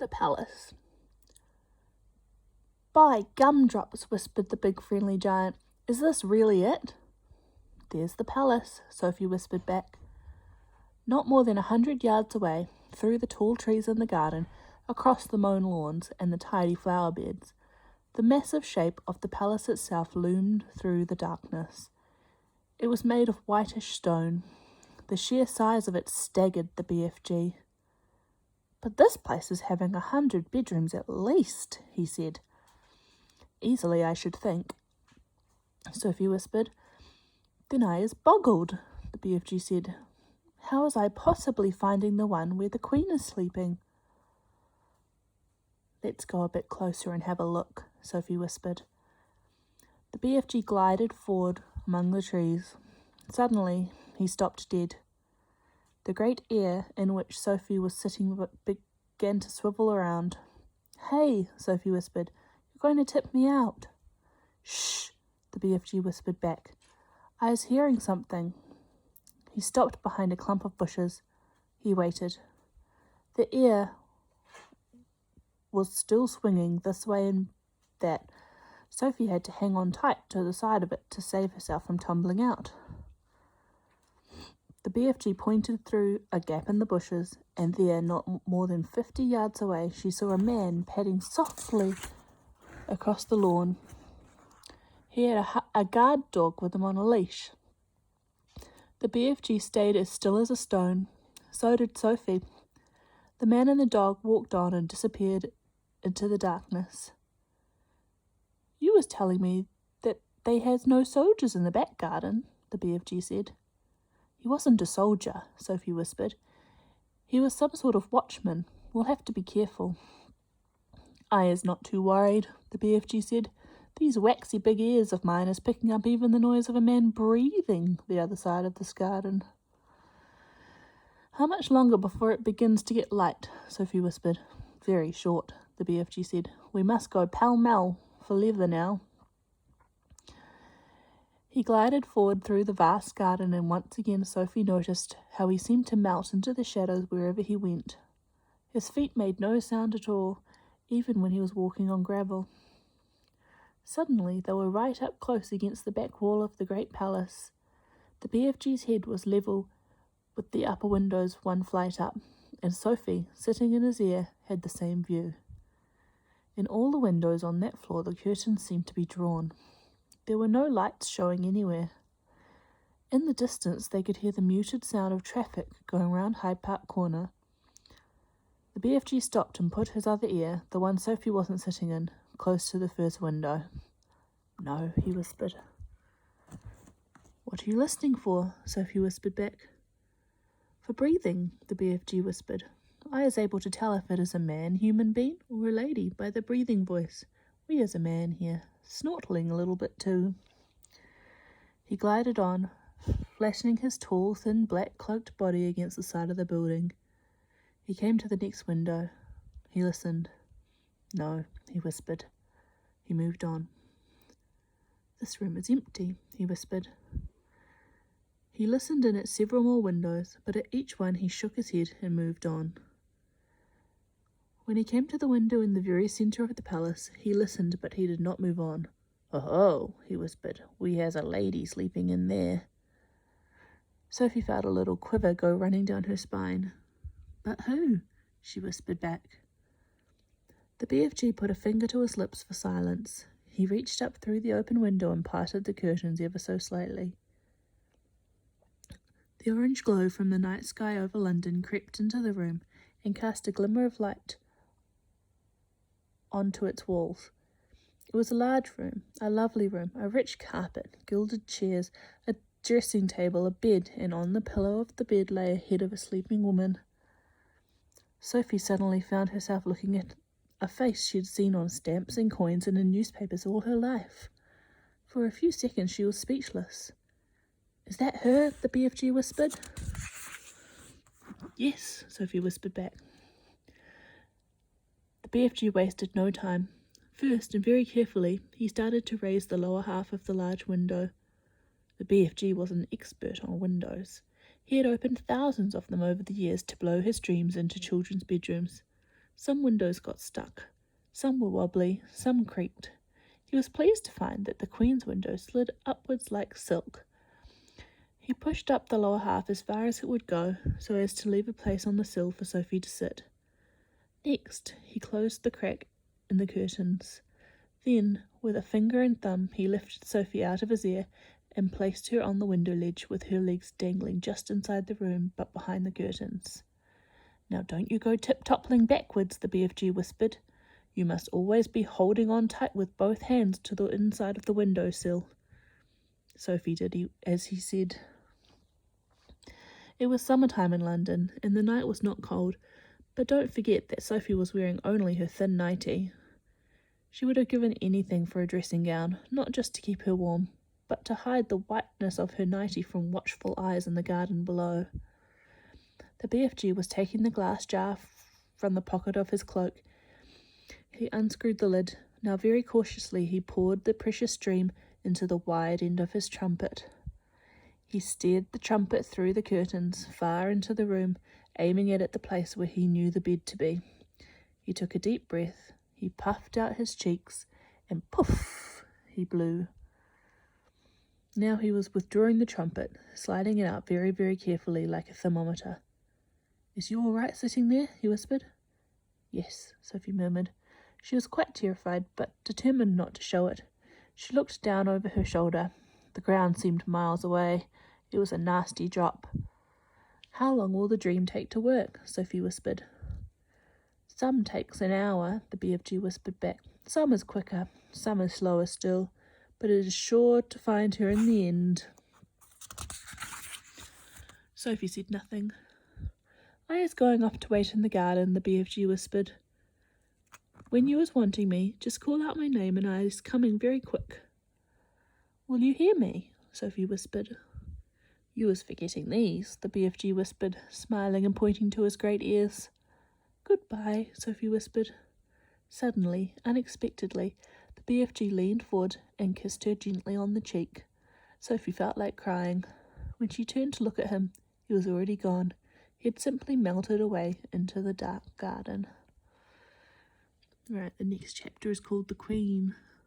The palace. "By gumdrops," whispered the big friendly giant. "Is this really it?" "There's the palace," Sophie whispered back. Not more than 100 yards away, through the tall trees in the garden, across the mown lawns and the tidy flower beds, the massive shape of the palace itself loomed through the darkness. It was made of whitish stone. The sheer size of it staggered the BFG. "But this place is having 100 bedrooms at least," he said. "Easily, I should think," Sophie whispered. "Then I is boggled," the BFG said. "How is I possibly finding the one where the Queen is sleeping?" "Let's go a bit closer and have a look," Sophie whispered. The BFG glided forward among the trees. Suddenly, he stopped dead. The great ear in which Sophie was sitting began to swivel around. "Hey," Sophie whispered, "you're going to tip me out." "Shh," the BFG whispered back. "I was hearing something." He stopped behind a clump of bushes. He waited. The ear was still swinging this way and that. Sophie had to hang on tight to the side of it to save herself from tumbling out. The BFG pointed through a gap in the bushes, and there, not more than 50 yards away, she saw a man padding softly across the lawn. He had a guard dog with him on a leash. The BFG stayed as still as a stone. So did Sophie. The man and the dog walked on and disappeared into the darkness. "You was telling me that they has no soldiers in the back garden," the BFG said. "He wasn't a soldier," Sophie whispered. "He was some sort of watchman. We'll have to be careful." "I is not too worried," the BFG said. "These waxy big ears of mine is picking up even the noise of a man breathing the other side of this garden." "How much longer before it begins to get light?" Sophie whispered. "Very short," the BFG said. "We must go pell-mell for leather now." He glided forward through the vast garden, and once again Sophie noticed how he seemed to melt into the shadows wherever he went. His feet made no sound at all, even when he was walking on gravel. Suddenly they were right up close against the back wall of the great palace. The BFG's head was level with the upper windows one flight up, and Sophie, sitting in his ear, had the same view. In all the windows on that floor the curtains seemed to be drawn. There were no lights showing anywhere. In the distance they could hear the muted sound of traffic going round Hyde Park Corner. The BFG stopped and put his other ear, the one Sophie wasn't sitting in, close to the first window. "No," he whispered. "What are you listening for?" Sophie whispered back. "For breathing," the BFG whispered. "I is able to tell if it is a man, human being, or a lady by the breathing voice. We is a man here, snortling a little bit too." He glided on, flattening his tall, thin, black-cloaked body against the side of the building. He came to the next window. He listened. "No," he whispered. He moved on. "This room is empty," he whispered. He listened in at several more windows, but at each one he shook his head and moved on. When he came to the window in the very centre of the palace, he listened, but he did not move on. "Oh," he whispered, "we has a lady sleeping in there." Sophie felt a little quiver go running down her spine. "But who?" she whispered back. The BFG put a finger to his lips for silence. He reached up through the open window and parted the curtains ever so slightly. The orange glow from the night sky over London crept into the room and cast a glimmer of light onto its walls. It was a large room, a lovely room, a rich carpet, gilded chairs, a dressing table, a bed, and on the pillow of the bed lay a head of a sleeping woman. Sophie suddenly found herself looking at a face she had seen on stamps and coins and in newspapers all her life. For a few seconds she was speechless. "Is that her?" the BFG whispered. "Yes," Sophie whispered back. The BFG wasted no time. First, and very carefully, he started to raise the lower half of the large window. The BFG was an expert on windows. He had opened thousands of them over the years to blow his dreams into children's bedrooms. Some windows got stuck. Some were wobbly, some creaked. He was pleased to find that the Queen's window slid upwards like silk. He pushed up the lower half as far as it would go, so as to leave a place on the sill for Sophie to sit. Next, he closed the crack in the curtains. Then, with a finger and thumb, he lifted Sophie out of his ear and placed her on the window ledge with her legs dangling just inside the room but behind the curtains. "Now don't you go tip-toppling backwards," the BFG whispered. "You must always be holding on tight with both hands to the inside of the window sill." Sophie did as he said. It was summertime in London, and the night was not cold, but don't forget that Sophie was wearing only her thin nightie. She would have given anything for a dressing gown, not just to keep her warm, but to hide the whiteness of her nightie from watchful eyes in the garden below. The BFG was taking the glass jar from the pocket of his cloak. He unscrewed the lid. Now very cautiously he poured the precious stream into the wide end of his trumpet. He steered the trumpet through the curtains, far into the room, aiming it at the place where he knew the bed to be. He took a deep breath, he puffed out his cheeks, and poof, he blew. Now he was withdrawing the trumpet, sliding it out very, very carefully like a thermometer. "Is you all right sitting there?" he whispered. "Yes," Sophie murmured. She was quite terrified, but determined not to show it. She looked down over her shoulder. The ground seemed miles away. It was a nasty drop. "How long will the dream take to work?" Sophie whispered. "Some takes an hour," the BFG whispered back. "Some is quicker, some is slower still, but it is sure to find her in the end." Sophie said nothing. "I is going off to wait in the garden," the BFG whispered. "When you is wanting me, just call out my name and I is coming very quick." "Will you hear me?" Sophie whispered. "You is forgetting these," the BFG whispered, smiling and pointing to his great ears. "Goodbye," Sophie whispered. Suddenly, unexpectedly, the BFG leaned forward and kissed her gently on the cheek. Sophie felt like crying. When she turned to look at him, he was already gone. He had simply melted away into the dark garden. Right, the next chapter is called The Queen.